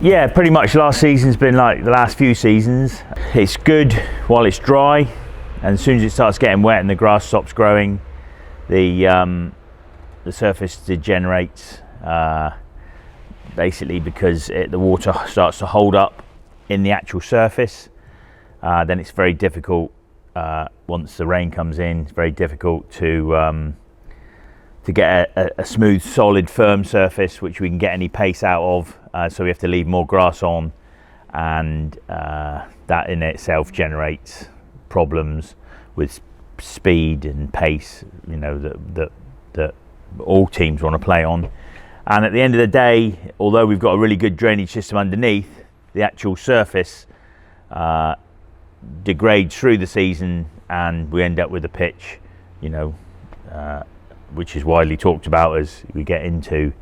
Yeah, pretty much last season's been like the last few seasons. It's good while it's dry, and as soon as it starts getting wet and the grass stops growing, the surface degenerates, basically because the water starts to hold up in the actual surface. Then it's very difficult, once the rain comes in, it's very difficult to get a smooth, solid, firm surface which we can get any pace out of. So we have to leave more grass on, and that in itself generates problems with speed and pace, you know, that all teams want to play on. And at the end of the day, although we've got a really good drainage system underneath, the actual surface degrades through the season, and we end up with a pitch, you know, which is widely talked about as we get into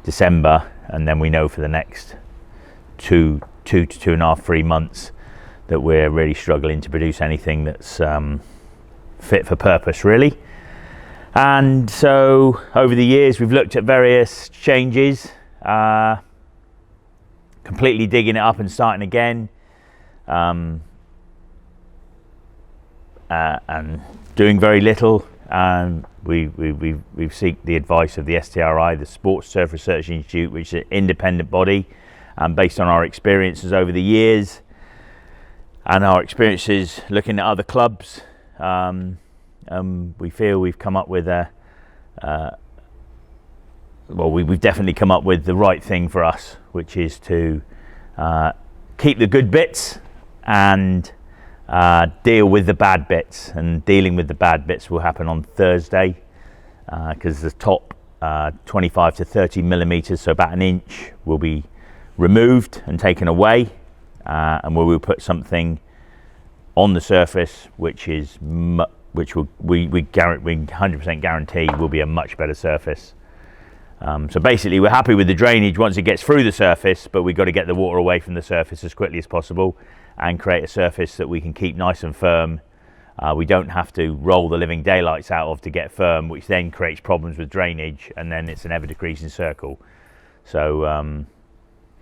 December, and then we know for the next two to 2.5-3 months that we're really struggling to produce anything that's fit for purpose, really. And so over the years we've looked at various changes, completely digging it up and starting again, and doing very little. We've seek the advice of the STRI, the Sports Turf Research Institute, which is an independent body, based on our experiences over the years and our experiences looking at other clubs. We feel we've come up with we've definitely come up with the right thing for us, which is to keep the good bits and deal with the bad bits. And dealing with the bad bits will happen on Thursday, because the top 25 to 30 millimeters, so about an inch, will be removed and taken away, and we will put something on the surface which we 100% guarantee will be a much better surface. So basically we're happy with the drainage once it gets through the surface, but we've got to get the water away from the surface as quickly as possible and create a surface that we can keep nice and firm. We don't have to roll the living daylights out of to get firm, which then creates problems with drainage, and then it's an ever decreasing circle. So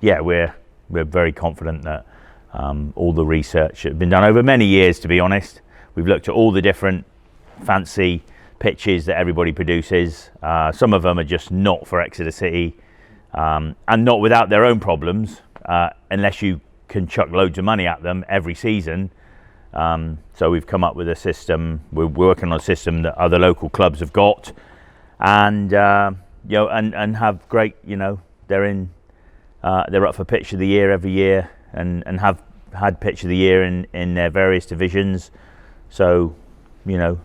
yeah, we're very confident that all the research that has been done over many years, to be honest. We've looked at all the different fancy pitches that everybody produces. Some of them are just not for Exeter City, and not without their own problems, unless you can chuck loads of money at them every season. So we've come up with a system. We're working on a system that other local clubs have got, and you know, and have great, you know, they're up for pitch of the year every year, and have had pitch of the year in their various divisions. So, you know,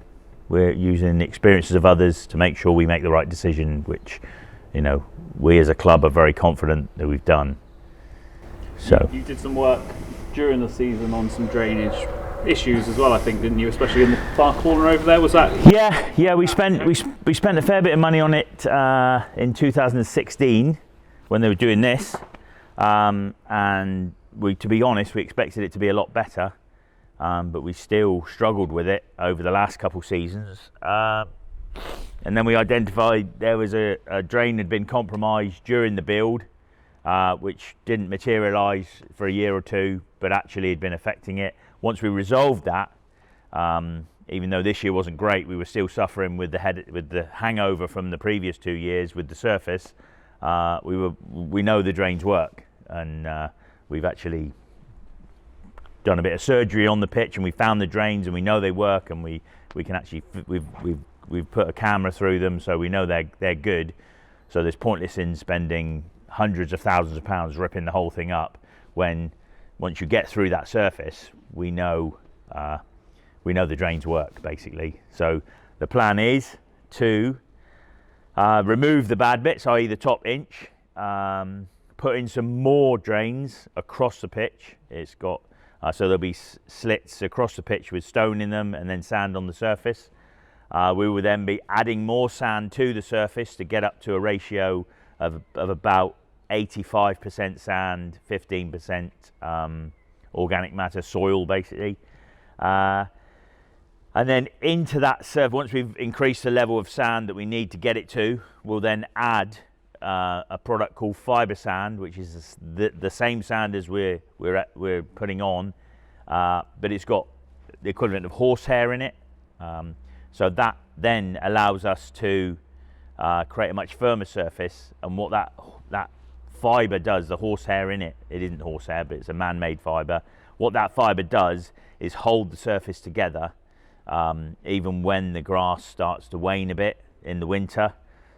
we're using the experiences of others to make sure we make the right decision, which, you know, we as a club are very confident that we've done. So you did some work during the season on some drainage issues as well, I think, didn't you? Especially in the far corner over there. Was that? Yeah. We spent a fair bit of money on it in 2016 when they were doing this, and to be honest, we expected it to be a lot better, but we still struggled with it over the last couple seasons. And then we identified there was a drain had been compromised during the build, which didn't materialise for a year or two, but actually had been affecting it. Once we resolved that, even though this year wasn't great, we were still suffering with the hangover from the previous 2 years with the surface. We know the drains work, and we've actually done a bit of surgery on the pitch, and we found the drains, and we know they work, and we can actually we've put a camera through them, so we know they're good. So there's pointless in spending hundreds of thousands of pounds ripping the whole thing up when once you get through that surface, we know the drains work, basically. So the plan is to remove the bad bits, i.e. the top inch, put in some more drains across the pitch. It's got so there'll be slits across the pitch with stone in them, and then sand on the surface. We will then be adding more sand to the surface to get up to a ratio of about 85% sand, 15% organic matter, soil, basically. And then into that surface, once we've increased the level of sand that we need to get it to, we'll then add a product called fibre sand, which is the same sand as we're putting on, but it's got the equivalent of horsehair in it. So that then allows us to create a much firmer surface. And what that fibre does, the horsehair in it isn't horsehair, but it's a man-made fibre. What that fibre does is hold the surface together, even when the grass starts to wane a bit in the winter.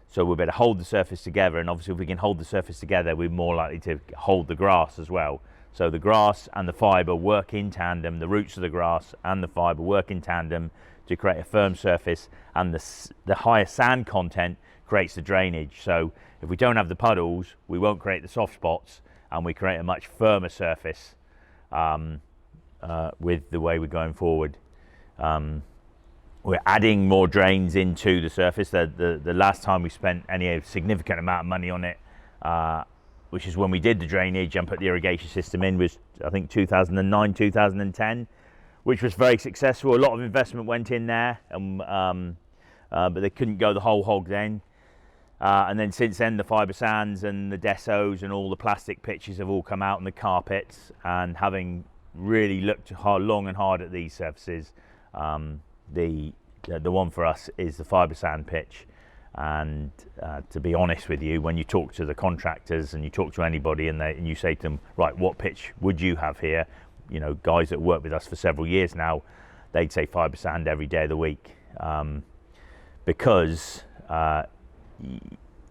So we better hold the surface together, and obviously if we can hold the surface together, we're more likely to hold the grass as well. So the grass and the fibre work in tandem, the roots of the grass and the fibre work in tandem to create a firm surface, and the higher sand content creates the drainage. So if we don't have the puddles, we won't create the soft spots, and we create a much firmer surface with the way we're going forward. We're adding more drains into the surface. The last time we spent any significant amount of money on it, which is when we did the drainage and put the irrigation system in, was I think 2009, 2010, which was very successful. A lot of investment went in there, but they couldn't go the whole hog then. And then since then, the fibre sands and the desos and all the plastic pitches have all come out, and the carpets. And having really looked long and hard at these surfaces, the one for us is the fibre sand pitch. And to be honest with you, when you talk to the contractors and you talk to anybody and you say to them, right, what pitch would you have here? You know, guys that work with us for several years now, they'd say fibre sand every day of the week, because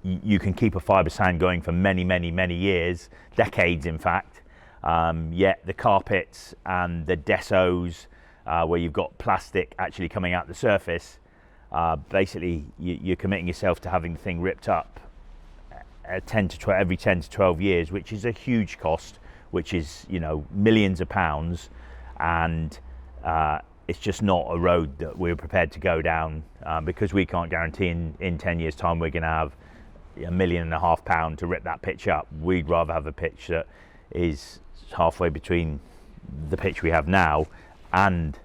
you can keep a fibre sand going for many, many, many years, decades in fact. Yet the carpets and the desos, where you've got plastic actually coming out the surface, basically you're committing yourself to having the thing ripped up every 10 to 12 years, which is a huge cost, which is, you know, millions of pounds, and it's just not a road that we're prepared to go down, because we can't guarantee in 10 years time we're going to have £1.5 million to rip that pitch up. We'd rather have a pitch that is halfway between the pitch we have now and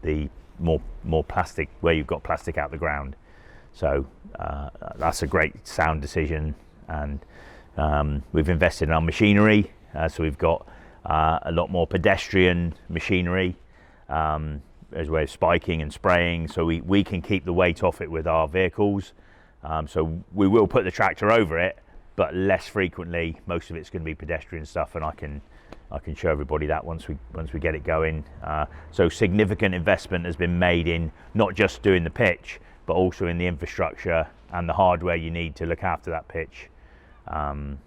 the more plastic, where you've got plastic out the ground. So that's a great sound decision, and we've invested in our machinery, so we've got a lot more pedestrian machinery, as well as spiking and spraying, so we can keep the weight off it with our vehicles. So we will put the tractor over it, but less frequently. Most of it's going to be pedestrian stuff, and I can show everybody that once we get it going. So significant investment has been made in not just doing the pitch, but also in the infrastructure and the hardware you need to look after that pitch. And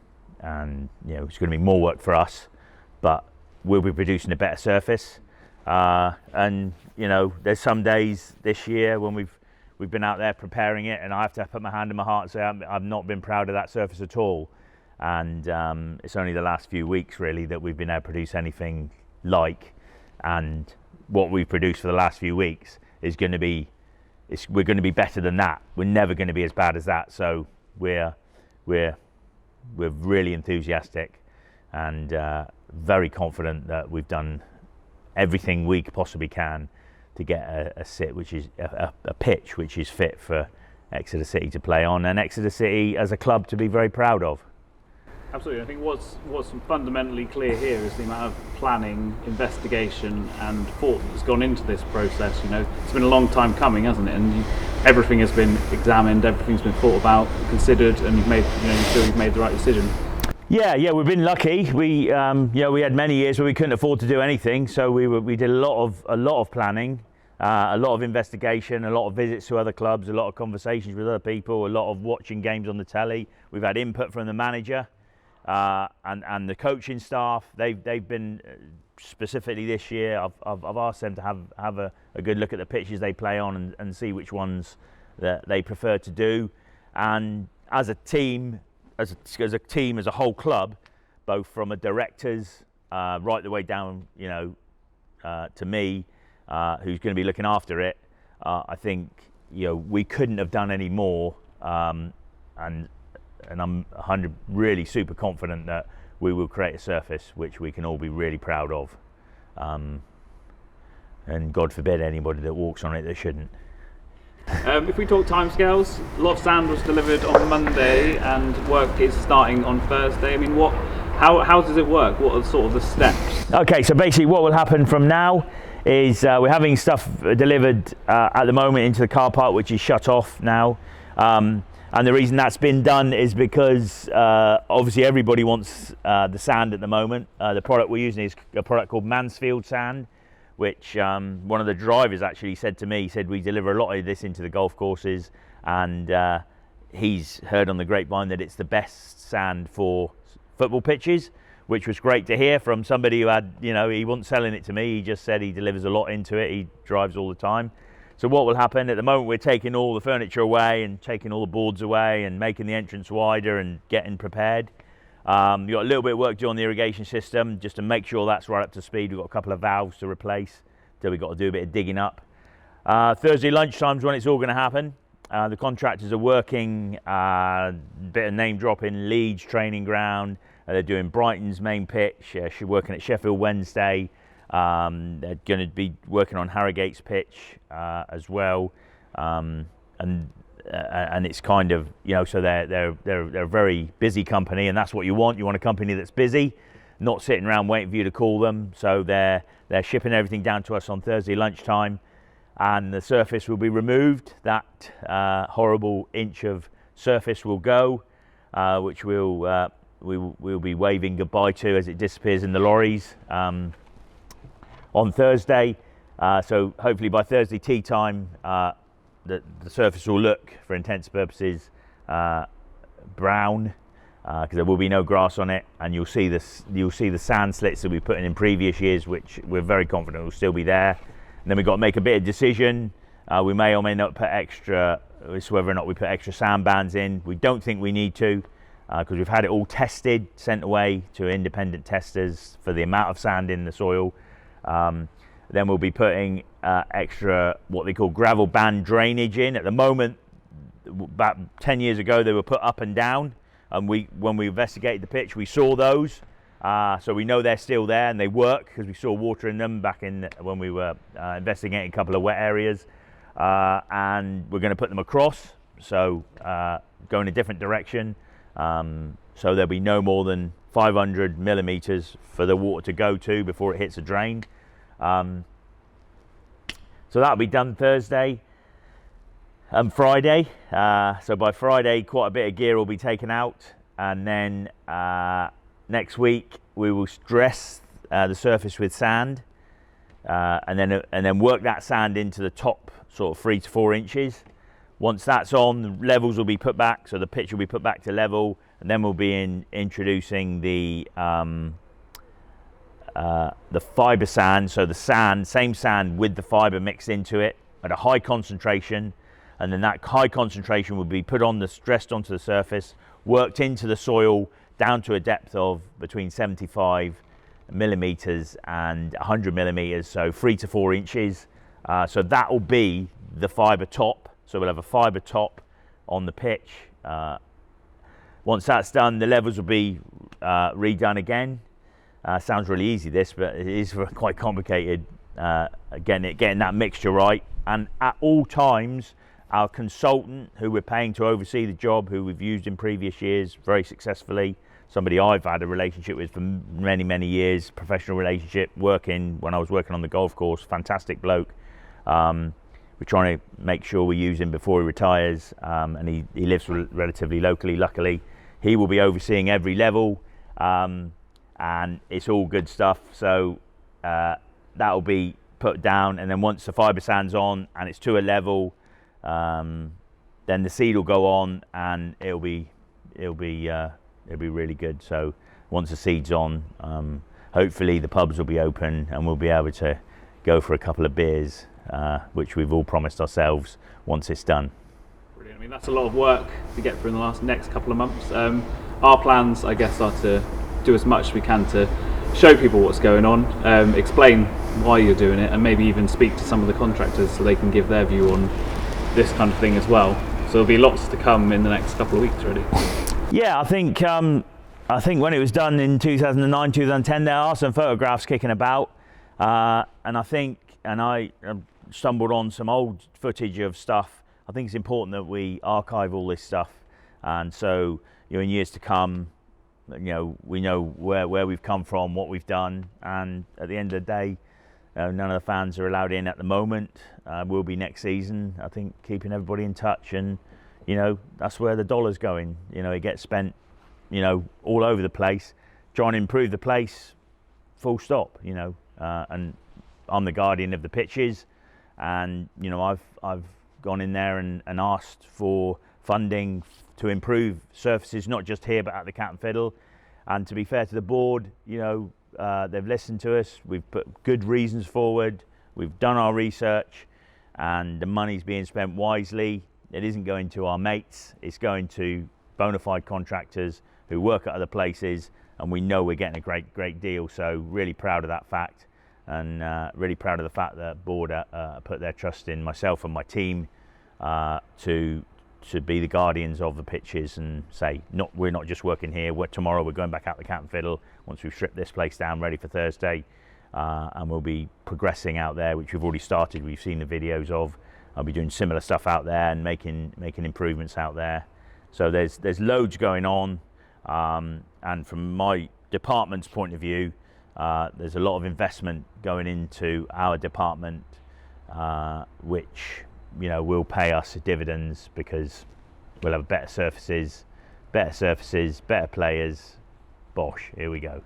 you know, it's going to be more work for us, but we'll be producing a better surface. And you know, there's some days this year when we've been out there preparing it, and I have to put my hand in my heart and say I've not been proud of that surface at all. And it's only the last few weeks really that we've been able to produce anything like, and what we've produced for the last few weeks is going to be, we're going to be better than that. We're never going to be as bad as that. So we're really enthusiastic and very confident that we've done everything we possibly can to get a sit, which is a pitch which is fit for Exeter City to play on, and Exeter City as a club to be very proud of. Absolutely. I think what's fundamentally clear here is the amount of planning, investigation and thought that's gone into this process. You know, it's been a long time coming, hasn't it? And everything has been examined, everything's been thought about, considered, and you've made the right decision. Yeah, we've been lucky. We had many years where we couldn't afford to do anything, so we did a lot of planning, a lot of investigation, a lot of visits to other clubs, a lot of conversations with other people, a lot of watching games on the telly. We've had input from the manager and the coaching staff. They've been specifically this year. I've asked them to have a good look at the pitches they play on and see which ones that they prefer to do. And as a team. As a whole club, both from a directors right the way down, you know, to me, who's going to be looking after it, I think, you know, we couldn't have done any more, and I'm really super confident that we will create a surface which we can all be really proud of, and God forbid anybody that walks on it that shouldn't. If we talk timescales, a lot of sand was delivered on Monday and work is starting on Thursday. I mean, how does it work? What are sort of the steps? Okay, so basically what will happen from now is we're having stuff delivered at the moment into the car park, which is shut off now. And the reason that's been done is because obviously everybody wants the sand at the moment. The product we're using is a product called Mansfield sand, which one of the drivers actually said to me, he said we deliver a lot of this into the golf courses, and he's heard on the grapevine that it's the best sand for football pitches, which was great to hear from somebody who had, he wasn't selling it to me, he just said he delivers a lot into it, he drives all the time. So what will happen, at the moment we're taking all the furniture away and taking all the boards away and making the entrance wider and getting prepared. We've got a little bit of work to do on the irrigation system just to make sure that's right up to speed. We've got a couple of valves to replace, so we've got to do a bit of digging up. Thursday lunchtime's when it's all going to happen. The contractors are working, a bit of name dropping, Leeds training ground. They're doing Brighton's main pitch. She's working at Sheffield Wednesday. They're going to be working on Harrogate's pitch as well, and it's kind of, so they're a very busy company, and that's what you want. You want a company that's busy, not sitting around waiting for you to call them. So they're shipping everything down to us on Thursday lunchtime, and the surface will be removed. That horrible inch of surface will go, which we'll be waving goodbye to as it disappears in the lorries on Thursday. So hopefully by Thursday tea time, the surface will look, for intents purposes, brown, because there will be no grass on it, and you'll see the sand slits that we put in previous years, which we're very confident will still be there. And then we've got to make a bit of decision. We may or may not put extra, it's whether or not we put extra sandbands in. We don't think we need to, because we've had it all tested, sent away to independent testers for the amount of sand in the soil. Then we'll be putting extra, what they call gravel band drainage in. At the moment, about 10 years ago, they were put up and down, and when we investigated the pitch, we saw those. So we know they're still there and they work, because we saw water in them back in when we were investigating a couple of wet areas. And we're going to put them across, so go in a different direction. So there'll be no more than 500 millimeters for the water to go to before it hits a drain. So that'll be done Thursday and Friday. So by Friday, quite a bit of gear will be taken out, and then next week we will dress the surface with sand, and then work that sand into the top sort of 3 to 4 inches. Once that's on, the levels will be put back, so the pitch will be put back to level, and then we'll be introducing the fibre sand, so the same sand with the fibre mixed into it at a high concentration, and then that high concentration will be dressed onto the surface, worked into the soil down to a depth of between 75 millimeters and 100 millimeters, so 3 to 4 inches. So that will be the fibre top. So we'll have a fibre top on the pitch. Once that's done, the levels will be redone again. Sounds really easy, this, but it is quite complicated. Getting that mixture right, and at all times, our consultant, who we're paying to oversee the job, who we've used in previous years very successfully, somebody I've had a relationship with for many years, professional relationship, when I was working on the golf course, fantastic bloke. We're trying to make sure we use him before he retires, and he lives relatively locally, luckily. He will be overseeing every level, and it's all good stuff. So that will be put down, and then once the fibre sand's on and it's to a level, then the seed will go on, and it'll be really good. So once the seed's on, hopefully the pubs will be open and we'll be able to go for a couple of beers, which we've all promised ourselves once it's done. Brilliant. I mean, that's a lot of work to get through in the next couple of months. Our plans, I guess, are to do as much as we can to show people what's going on, explain why you're doing it, and maybe even speak to some of the contractors so they can give their view on this kind of thing as well. So there'll be lots to come in the next couple of weeks, really. Yeah, I think when it was done in 2009, 2010, there are some photographs kicking about, and I stumbled on some old footage of stuff I think it's important that we archive all this stuff, and so in years to come, we know where we've come from, what we've done, and at the end of the day, none of the fans are allowed in at the moment. Will be next season. I think keeping everybody in touch, and that's where the dollar's going. It gets spent, all over the place, trying to improve the place. Full stop. And I'm the guardian of the pitches, and I've gone in there and asked for funding to improve surfaces, not just here but at the Cat and Fiddle. And to be fair to the board, they've listened to us. We've put good reasons forward. We've done our research, and the money's being spent wisely. It isn't going to our mates. It's going to bona fide contractors who work at other places, and we know we're getting a great deal. So really proud of that fact, and really proud of the fact that board put their trust in myself and my team to be the guardians of the pitches, and say we're not just working here. Tomorrow we're going back out the Cat and Fiddle once we've stripped this place down, ready for Thursday, and we'll be progressing out there, which we've already started. We've seen the videos of. I'll be doing similar stuff out there and making improvements out there. So there's loads going on, and from my department's point of view, there's a lot of investment going into our department, which will pay us dividends, because we'll have better surfaces, better players. Bosh, here we go.